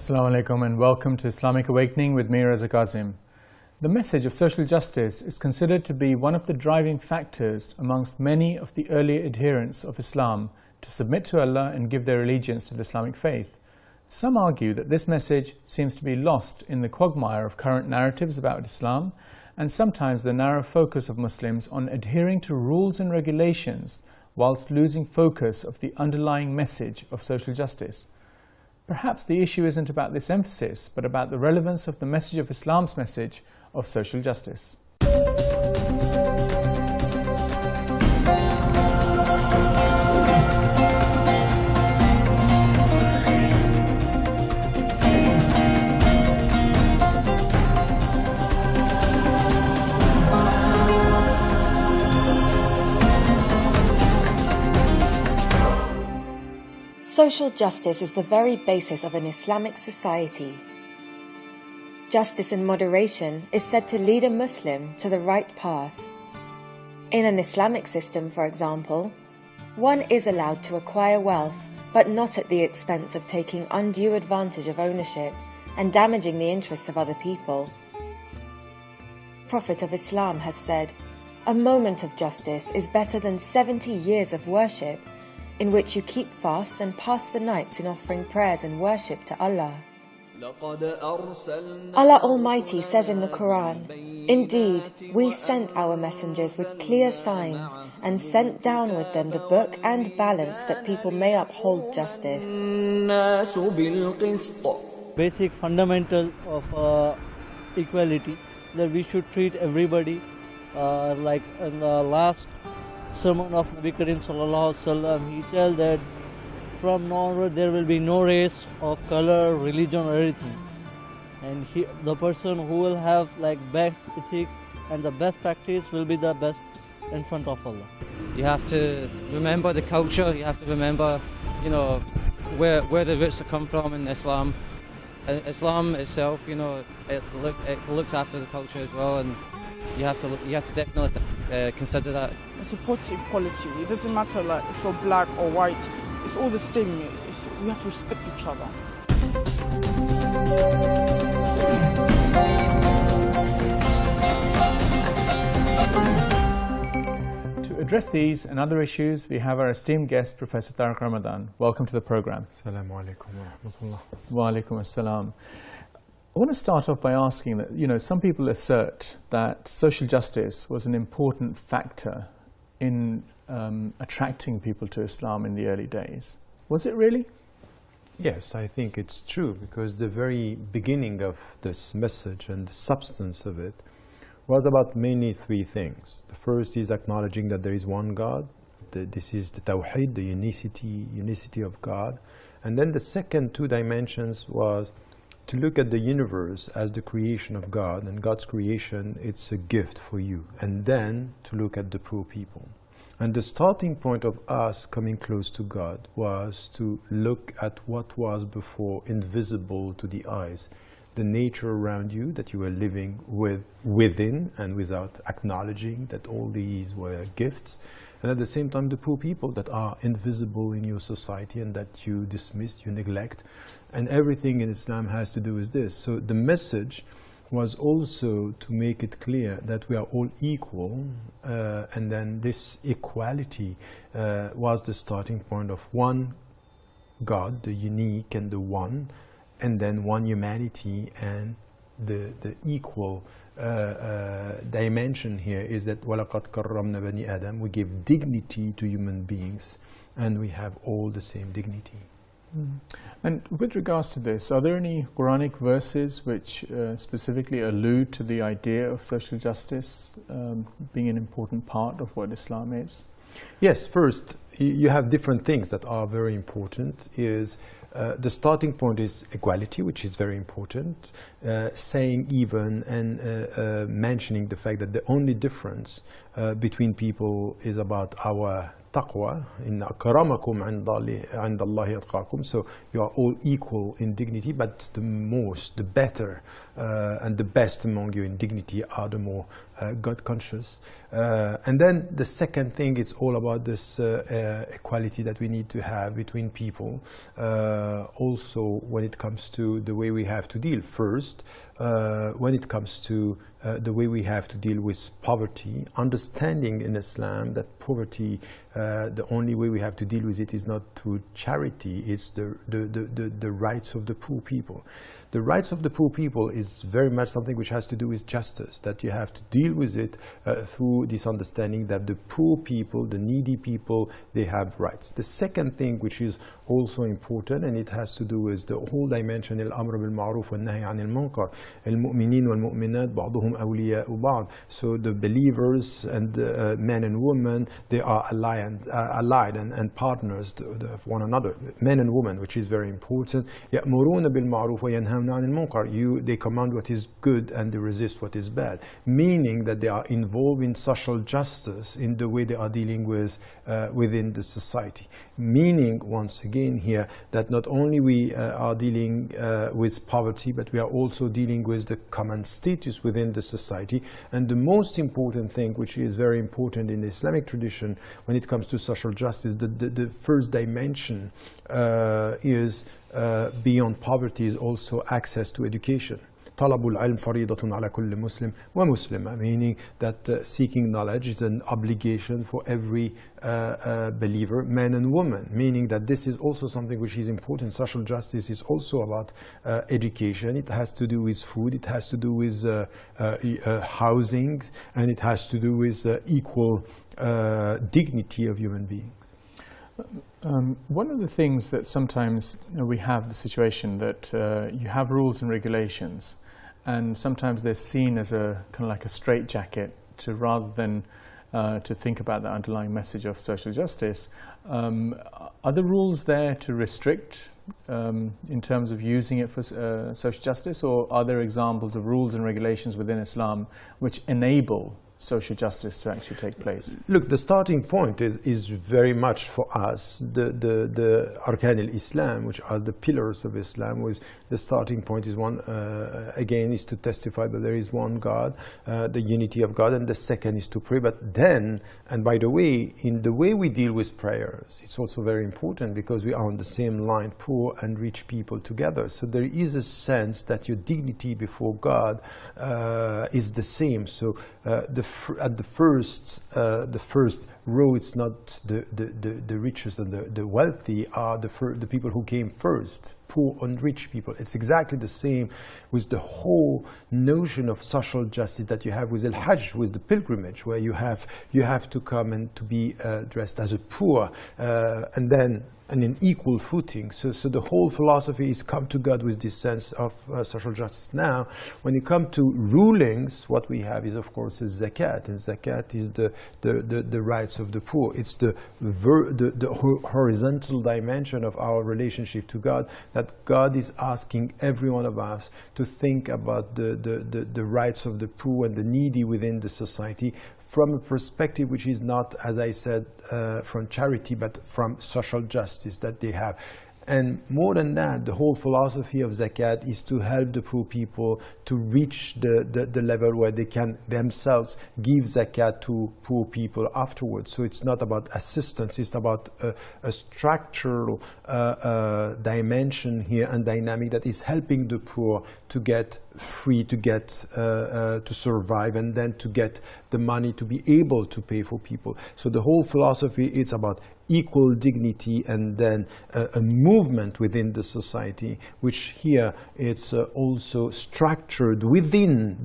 Assalamu alaikum and welcome to Islamic Awakening with me, Reza Kazim. The message of social justice is considered to be one of the driving factors amongst many of the early adherents of Islam to submit to Allah and give their allegiance to the Islamic faith. Some argue that this message seems to be lost in the quagmire of current narratives about Islam and sometimes the narrow focus of Muslims on adhering to rules and regulations whilst losing focus of the underlying message of social justice. Perhaps the issue isn't about this emphasis, but about the relevance of the message of Islam's message of social justice. Social justice is the very basis of an Islamic society. Justice and moderation is said to lead a Muslim to the right path. In an Islamic system, for example, one is allowed to acquire wealth, but not at the expense of taking undue advantage of ownership and damaging the interests of other people. Prophet of Islam has said, "A moment of justice is better than 70 years of worship, in which you keep fasts and pass the nights in offering prayers and worship to Allah." Allah Almighty says in the Quran, "Indeed, we sent our messengers with clear signs and sent down with them the book and balance that people may uphold justice." Basic fundamental of equality, that we should treat everybody like in the last sermon of Nabi Karim Sallallahu Alaihi Wasallam, he tells that from now onward there will be no race of color, religion or anything. And the person who will have like best ethics and the best practice will be the best in front of Allah. You have to remember the culture, you have to remember, where the roots have come from in Islam. Islam itself, it looks after the culture as well, and you have to definitely consider that. Support equality. It doesn't matter like if you're black or white. It's all the same. We have to respect each other. To address these and other issues, we have our esteemed guest, Professor Tariq Ramadan. Welcome to the program. Assalamu alaikum wa rahmatullah. Wa alaikum assalam. I want to start off by asking that, some people assert that social justice was an important factor in attracting people to Islam in the early days. Was it really? Yes, I think it's true, because the very beginning of this message and the substance of it was about mainly three things. The first is acknowledging that there is one God. This is the Tawheed, the unicity of God. And then the second two dimensions was to look at the universe as the creation of God, and God's creation, it's a gift for you. And then to look at the poor people. And the starting point of us coming close to God was to look at what was before invisible to the eyes. The nature around you that you were living within and without acknowledging that all these were gifts. And at the same time, the poor people that are invisible in your society and that you dismiss, you neglect. And everything in Islam has to do with this. So the message was also to make it clear that we are all equal, and then this equality was the starting point of one God, the unique and the one, and then one humanity, and the equal dimension here is that وَلَقَدْ كَرَّمْنَا بَنِي آدَمَ, we give dignity to human beings, and we have all the same dignity. And with regards to this, are there any Quranic verses which specifically allude to the idea of social justice being an important part of what Islam is? Yes, first, you have different things that are very important. The starting point is equality, which is very important, saying even and mentioning the fact that the only difference between people is about our taqwa, inna akramakum inda Allahi atqakum. So you are all equal in dignity, but the better and the best among you in dignity are the more God conscious. And then the second thing, it's all about this equality that we need to have between people. Also when it comes to the way we have to deal first, when it comes to the way we have to deal with poverty, understanding in Islam that poverty, the only way we have to deal with it is not through charity, it's the rights of the poor people. The rights of the poor people is very much something which has to do with justice, that you have to deal with it through this understanding that the poor people, the needy people, they have rights. The second thing which is also important, and it has to do with the whole dimension, al-amr bil-ma'ruf wal-nahy anil munkar, al-mu'minin wal-mu'minat ba'duhum awliya'u ba'd. So the believers and the men and women, they are allied and partners of one another, men and women, which is very important. يَأْمُرُونَ بِالْمَعْرُوفِ وَيَنْهَوْنَ عَنِ الْمُنكَرِ. They command what is good and they resist what is bad, meaning that they are involved in social justice in the way they are dealing with within the society. Meaning, once again here, that not only we are dealing with poverty, but we are also dealing with the common status within the society. And the most important thing, which is very important in the Islamic tradition when it comes to social justice, the first dimension is beyond poverty is also access to education. طلب العلم فريضة على كل مسلم ومسلمة, meaning that seeking knowledge is an obligation for every believer, man and woman, meaning that this is also something which is important. Social justice is also about education. It has to do with food, it has to do with housing, and it has to do with equal dignity of human beings. One of the things that sometimes we have the situation that you have rules and regulations, and sometimes they're seen as a kind of like a straitjacket to rather than to think about the underlying message of social justice. Are the rules there to restrict in terms of using it for social justice, or are there examples of rules and regulations within Islam which enable social justice to actually take place? Look, the starting point is very much for us the Arkan al-Islam, which are the pillars of Islam. With the starting point is one, again, is to testify that there is one God, the unity of God, and the second is to pray. But then, and by the way, in the way we deal with prayers, it's also very important because we are on the same line, poor and rich people together. So there is a sense that your dignity before God is the same. So at the first row, it's not the richest and the wealthy are the people who came first, poor and rich people. It's exactly the same with the whole notion of social justice that you have with Al-Hajj, with the pilgrimage, where you have to come and to be dressed as a poor, and then and in equal footing. So the whole philosophy is come to God with this sense of social justice. Now, when you come to rulings, what we have is, of course, is zakat, and zakat is the rights of the poor. It's the horizontal dimension of our relationship to God, that God is asking every one of us to think about the rights of the poor and the needy within the society from a perspective which is not, as I said, from charity, but from social justice that they have. And more than that, the whole philosophy of zakat is to help the poor people to reach the level where they can themselves give zakat to poor people afterwards. So it's not about assistance, it's about a structural dimension here and dynamic that is helping the poor to get free, to get to survive, and then to get the money to be able to pay for people. So the whole philosophy is about equal dignity, and then a movement within the society, which here it's also structured within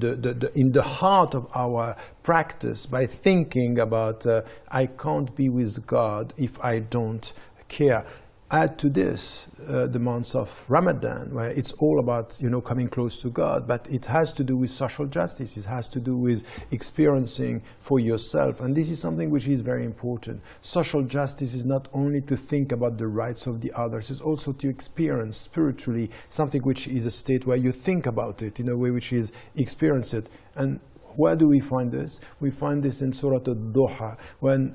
in the heart of our practice by thinking about I can't be with God if I don't care. Add to this the months of Ramadan, where it's all about, you know, coming close to God, but it has to do with social justice. It has to do with experiencing for yourself, and this is something which is very important. Social justice is not only to think about the rights of the others, it's also to experience spiritually something which is a state where you think about it in a way which is experience it. And Where do we find this? We find this in Surah Al-Duha, when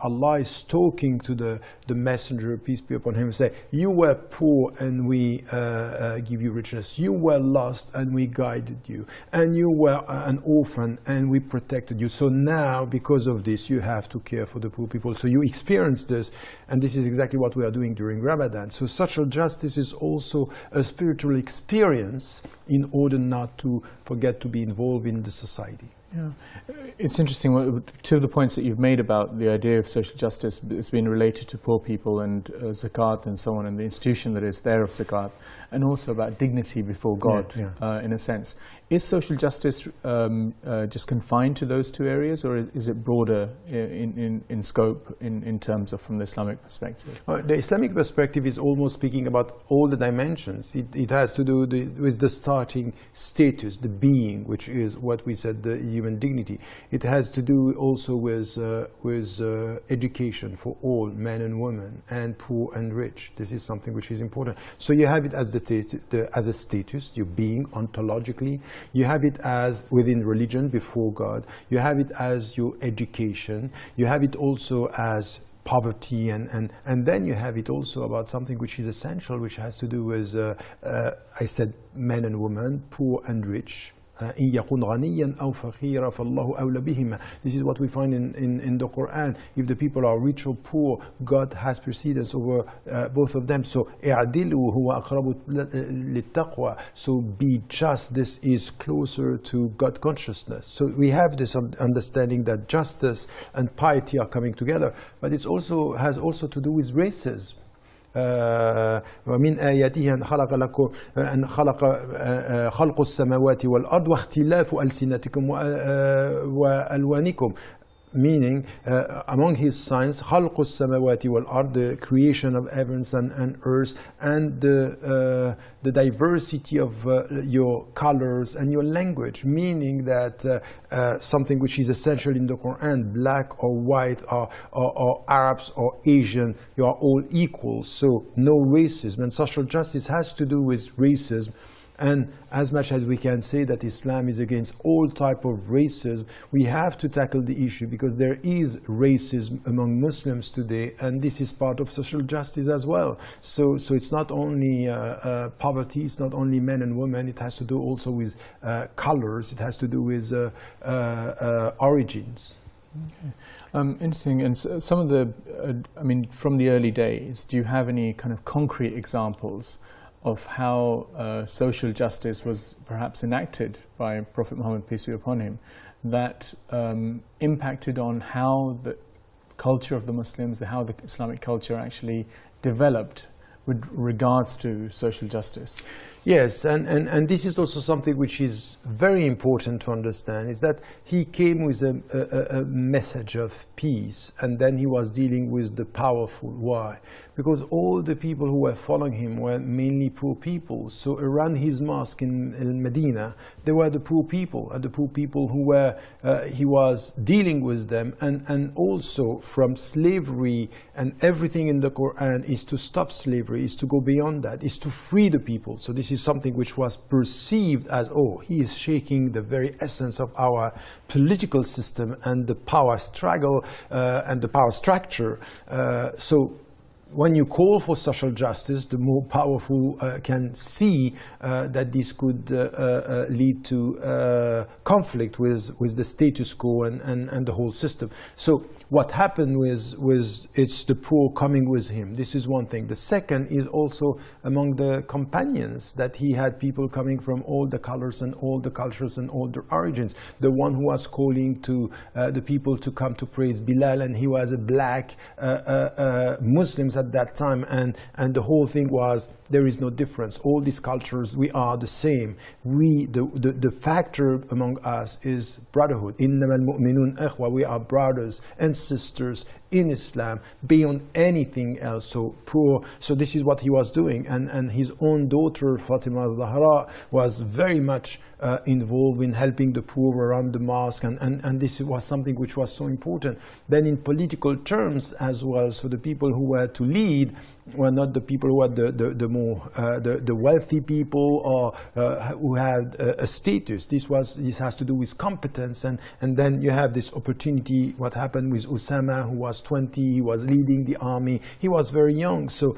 Allah is talking to the messenger, peace be upon him, say, you were poor and we give you richness. You were lost and we guided you. And you were an orphan and we protected you. So now, because of this, you have to care for the poor people. So you experience this, and this is exactly what we are doing during Ramadan. So social justice is also a spiritual experience in order not to forget to be involved in the society. Yeah. It's interesting, two of the points that you've made about the idea of social justice has been related to poor people and zakat and so on, and the institution that is there of zakat, and also about dignity before God, in a sense. Is social justice just confined to those two areas, or is it broader in scope in terms of from the Islamic perspective? The Islamic perspective is almost speaking about all the dimensions. It has to do with the starting status, the being, which is what we said, the human dignity. It has to do also with education for all, men and women, and poor and rich. This is something which is important. So you have it as as a status, your being ontologically. You have it as within religion before God. You have it as your education. You have it also as poverty, and then you have it also about something which is essential, which has to do with, I said, men and women, poor and rich. إن يكون غنيا أو فقيرا فالله أولى بهما. This is what we find in the Quran. If the people are rich or poor, God has precedence over both of them. So اعدلوا هو أقرب للتقوى. So be just. This is closer to God consciousness. So we have this understanding that justice and piety are coming together, but it also has to do with racism. ومن آياته أن خلق السماوات والأرض واختلاف ألسنتكم وألوانكم. Meaning, among his signs, خلق السماوات والأرض, the creation of heavens and earth, and the diversity of your colors and your language. Meaning that something which is essential in the Quran, black or white or Arabs or Asian, you are all equal. So no racism. And social justice has to do with racism. And as much as we can say that Islam is against all type of racism, we have to tackle the issue, because there is racism among Muslims today, and this is part of social justice as well. So it's not only poverty, it's not only men and women, it has to do also with colors, it has to do with origins. Okay. Interesting. And some of the, I mean, from the early days, do you have any kind of concrete examples of how social justice was perhaps enacted by Prophet Muhammad, peace be upon him, that impacted on how the culture of the Muslims, how the Islamic culture actually developed with regards to social justice? Yes, and this is also something which is very important to understand, is that he came with a message of peace, and then he was dealing with the powerful. Why? Because all the people who were following him were mainly poor people. So around his mosque in Medina, there were the poor people, and the poor people who were, he was dealing with them, and also from slavery, and everything in the Quran is to stop slavery, is to go beyond that, is to free the people. So this is something which was perceived as, oh, he is shaking the very essence of our political system and the power struggle and the power structure. So when you call for social justice, the more powerful can see that this could lead to conflict with the status quo and the whole system. So what happened was it's the poor coming with him. This is one thing. The second is also among the companions, that he had people coming from all the colors and all the cultures and all the origins. The one who was calling to the people to come to praise Bilal, and he was a black Muslims at that time, and the whole thing was, there is no difference. All these cultures, we are the same. The factor among us is brotherhood. إِنَّمَا الْمُؤْمِنُونَ إِخْوَةٌ, we are brothers and ancestors in Islam beyond anything else. So this is what he was doing, and his own daughter Fatima al-Zahra was very much involved in helping the poor around the mosque, and this was something which was so important. Then in political terms as well, so the people who were to lead were not the people who were the wealthy people or who had a status. This has to do with competence, and then you have this opportunity. What happened with Usama, who was 20, he was leading the army, he was very young. So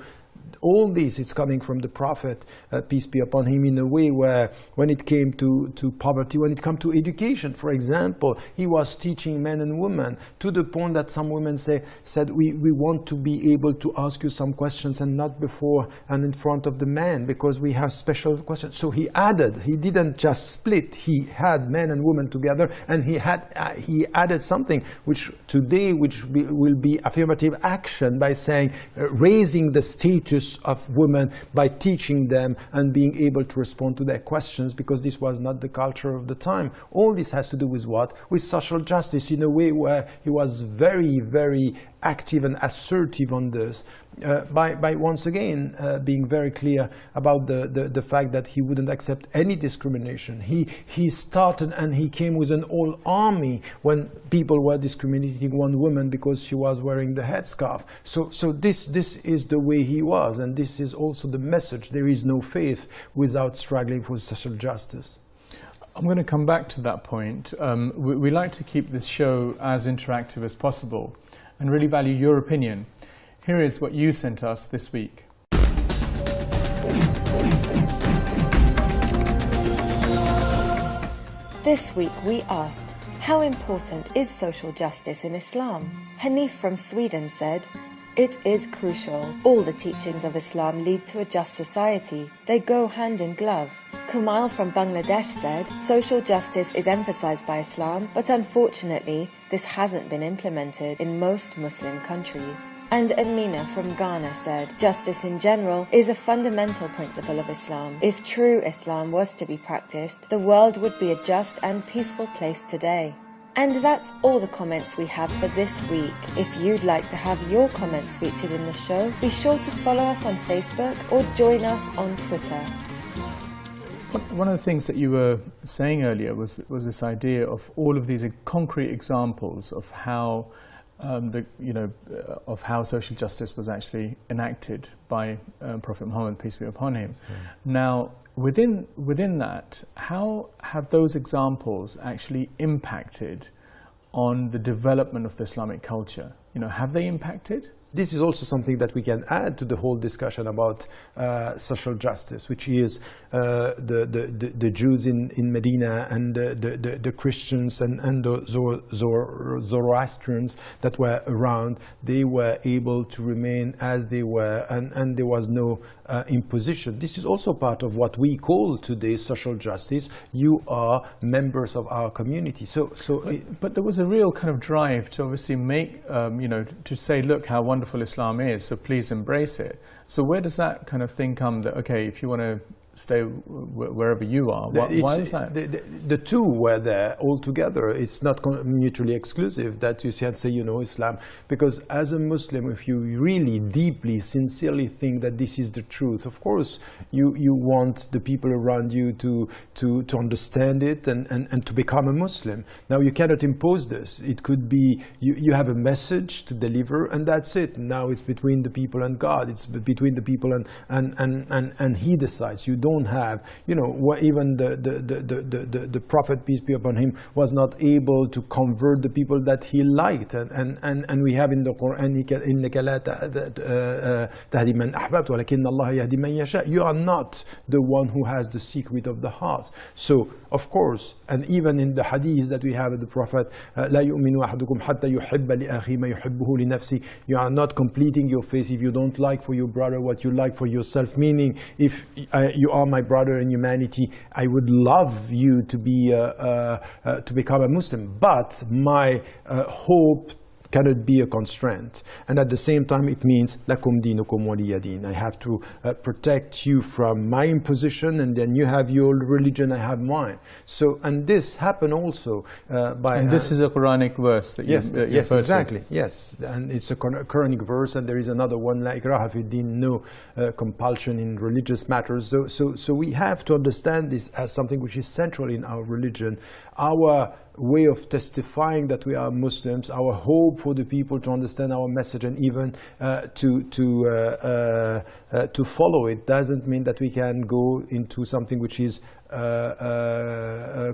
all this is coming from the Prophet, peace be upon him, in a way where when it came to poverty, when it came to education, for example, he was teaching men and women to the point that some women said, we want to be able to ask you some questions and not before and in front of the men, because we have special questions. So he didn't just split, he had men and women together, and he added something which today will be affirmative action, by saying, raising the status of women by teaching them and being able to respond to their questions, because this was not the culture of the time. All this has to do with what? With social justice, in a way where he was very, very active and assertive on this, by once again being very clear about the fact that he wouldn't accept any discrimination. He started and he came with an whole army when people were discriminating one woman because she was wearing the headscarf. So this is the way he was, and this is also the message. There is no faith without struggling for social justice. I'm going to come back to that point. We like to keep this show as interactive as possible and really value your opinion. Here is what you sent us this week. This week we asked, how important is social justice in Islam? Hanif from Sweden said, it is crucial. All the teachings of Islam lead to a just society. They go hand in glove. Kumail from Bangladesh said, social justice is emphasized by Islam, but unfortunately, this hasn't been implemented in most Muslim countries. And Amina from Ghana said, justice in general is a fundamental principle of Islam. If true Islam was to be practiced, the world would be a just and peaceful place today. And that's all the comments we have for this week. If you'd like to have your comments featured in the show, be sure to follow us on Facebook or join us on Twitter. One of the things that you were saying earlier was this idea of all of these concrete examples of how of how social justice was actually enacted by Prophet Muhammad, peace be upon him. Now, within that, how have those examples actually impacted on the development of the Islamic culture? Have they impacted? This is also something that we can add to the whole discussion about social justice, which is the Jews in Medina and the Christians and the Zoroastrians that were around. They were able to remain as they were, and there was no imposition. This is also part of what we call today social justice. You are members of our community. But there was a real kind of drive to obviously make, to say, look how wonderful Islam is, so please embrace it. So where does that kind of thing come that, okay, if you want to stay wherever you are, why is that? The two were there all together. It's not mutually exclusive that you say, Islam, because as a Muslim, if you really deeply, sincerely think that this is the truth, of course, you want the people around you to understand it and to become a Muslim. Now, you cannot impose this. It could be you have a message to deliver, and that's it. Now it's between the people and God. It's between the people and He decides. You don't have, even the Prophet, peace be upon him, was not able to convert the people that he liked, and we have in the Quran, you are not the one who has the secret of the heart. So of course, and even in the hadith that we have of the Prophet, you are not completing your faith if you don't like for your brother what you like for yourself, meaning if you are my brother in humanity, I would love you to be to become a Muslim, but my hope cannot be a constraint. And at the same time, it means lakum dinukum waliya din. I have to protect you from my imposition, and then you have your religion, I have mine. So, and this happened also by... And this is a Quranic verse that yes, you yes, exactly, yes. And it's a Quranic verse, and there is another one, like ikraha fi din, no compulsion in religious matters. So we have to understand this as something which is central in our religion. Our way of testifying that we are Muslims, our hope for the people to understand our message and even to follow it, doesn't mean that we can go into something which is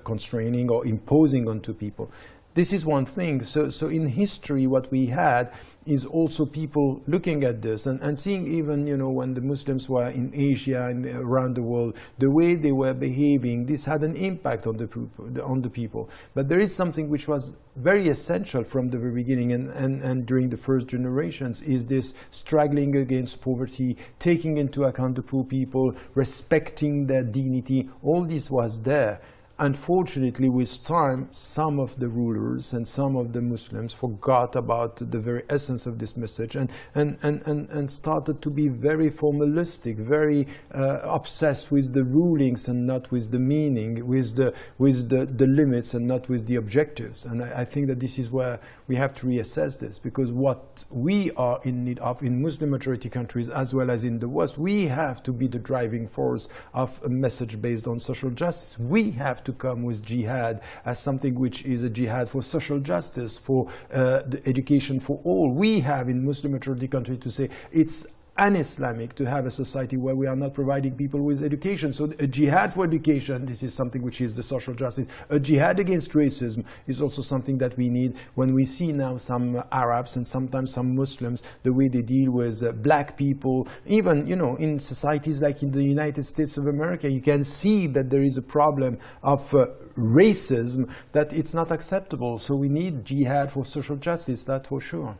constraining or imposing onto people. This is one thing. So in history, what we had is also people looking at this and seeing, even, you know, when the Muslims were in Asia and around the world, the way they were behaving, this had an impact on the people. But there is something which was very essential from the very beginning and during the first generations, is this struggling against poverty, taking into account the poor people, respecting their dignity. All this was there. Unfortunately, with time, some of the rulers and some of the Muslims forgot about the very essence of this message and started to be very formalistic, very obsessed with the rulings and not with the meaning, with the limits and not with the objectives. And I think that this is where we have to reassess this, because what we are in need of in Muslim majority countries as well as in the West, we have to be the driving force of a message based on social justice. We have to come with jihad as something which is a jihad for social justice, for the education for all. We have in Muslim majority countries to say it's un-Islamic to have a society where we are not providing people with education. So a jihad for education, this is something which is the social justice. A jihad against racism is also something that we need. When we see now some Arabs and sometimes some Muslims, the way they deal with black people, even, you know, in societies like in the United States of America, you can see that there is a problem of racism, that it's not acceptable. So we need jihad for social justice, that for sure.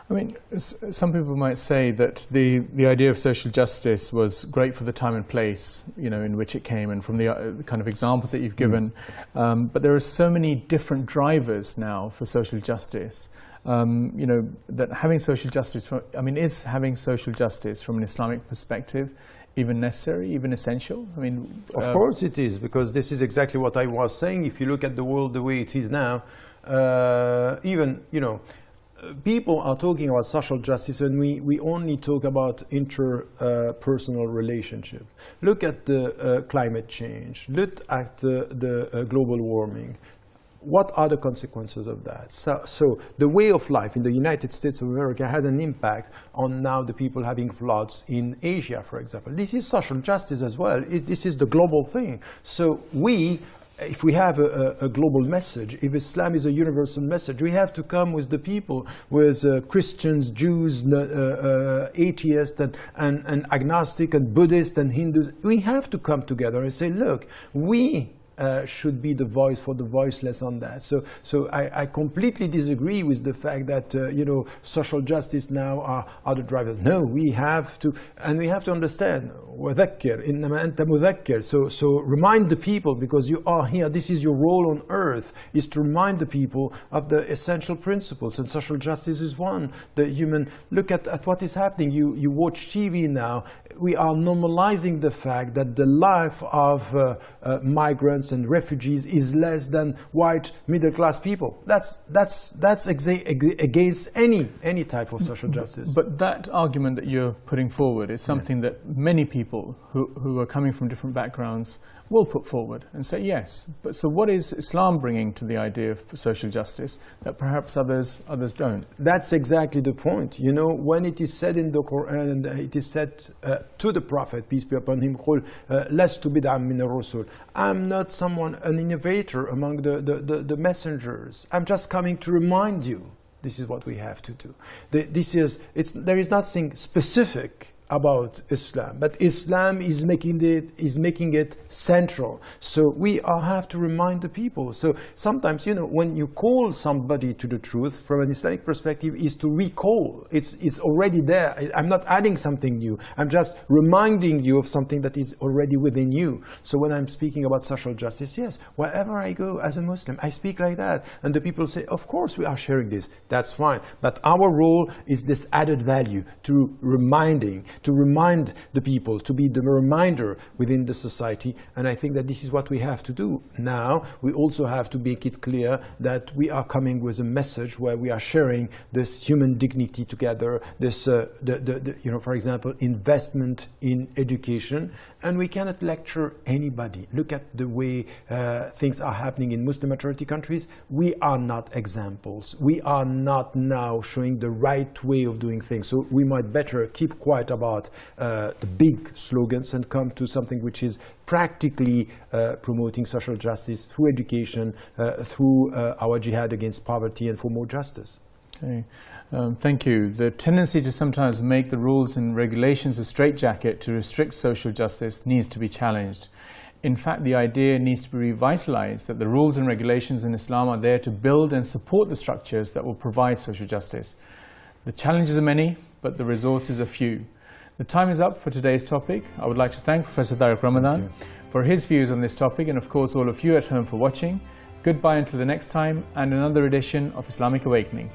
I mean, some people might say that the idea of social justice was great for the time and place, you know, in which it came, and from the kind of examples that you've given. But there are so many different drivers now for social justice. You know, that having social justice, is having social justice from an Islamic perspective even necessary, even essential? I mean, of course it is, because this is exactly what I was saying. If you look at the world the way it is now, even, you know, people are talking about social justice and we only talk about interpersonal relationship. Look at the climate change. Look at the global warming. What are the consequences of that? So the way of life in the United States of America has an impact on now the people having floods in Asia, for example. This is social justice as well. This is the global thing. So if we have a global message, if Islam is a universal message, we have to come with the people, with Christians, Jews, atheists, and agnostic, and Buddhists, and Hindus. We have to come together and say, look, we should be the voice for the voiceless on that. So I completely disagree with the fact that you know, social justice now are the drivers. No, we have to, and we have to understand. وَذَكِّرْ إِنَّمَا أَنْتَ مُذَكِّرْ. So remind the people, because you are here. This is your role on earth, is to remind the people of the essential principles, and social justice is one. The human. Look at what is happening. You watch TV now. We are normalizing the fact that the life of migrants and refugees is less than white middle-class people. That's against any type of social justice. But that argument that you're putting forward is something that many people who are coming from different backgrounds will put forward and say yes. But so what is Islam bringing to the idea of social justice that perhaps others don't? That's exactly the point. You know, when it is said in the Quran, and it is said to the Prophet, peace be upon him, قُلْ لَسْتُ بِدْعًا مِنَ الرُّسُلِ. I'm not an innovator among the messengers. I'm just coming to remind you. This is what we have to do. There is nothing specific about Islam, but Islam is making it central. So we have to remind the people. So sometimes, you know, when you call somebody to the truth from an Islamic perspective, is to recall. It's already there. I'm not adding something new. I'm just reminding you of something that is already within you. So when I'm speaking about social justice, yes, wherever I go as a Muslim, I speak like that. And the people say, of course we are sharing this. That's fine. But our role is this added value to remind the people, to be the reminder within the society. And I think that this is what we have to do. Now, we also have to make it clear that we are coming with a message where we are sharing this human dignity together, this, you know, for example, investment in education. And we cannot lecture anybody. Look at the way things are happening in Muslim majority countries. We are not examples. We are not now showing the right way of doing things. So we might better keep quiet about the big slogans and come to something which is practically promoting social justice through education, through our jihad against poverty and for more justice. Okay. Thank you. The tendency to sometimes make the rules and regulations a straitjacket to restrict social justice needs to be challenged. In fact, the idea needs to be revitalized that the rules and regulations in Islam are there to build and support the structures that will provide social justice. The challenges are many, but the resources are few. The time is up for today's topic. I would like to thank Professor Tariq Ramadan for his views on this topic, and of course all of you at home for watching. Goodbye until the next time and another edition of Islamic Awakening.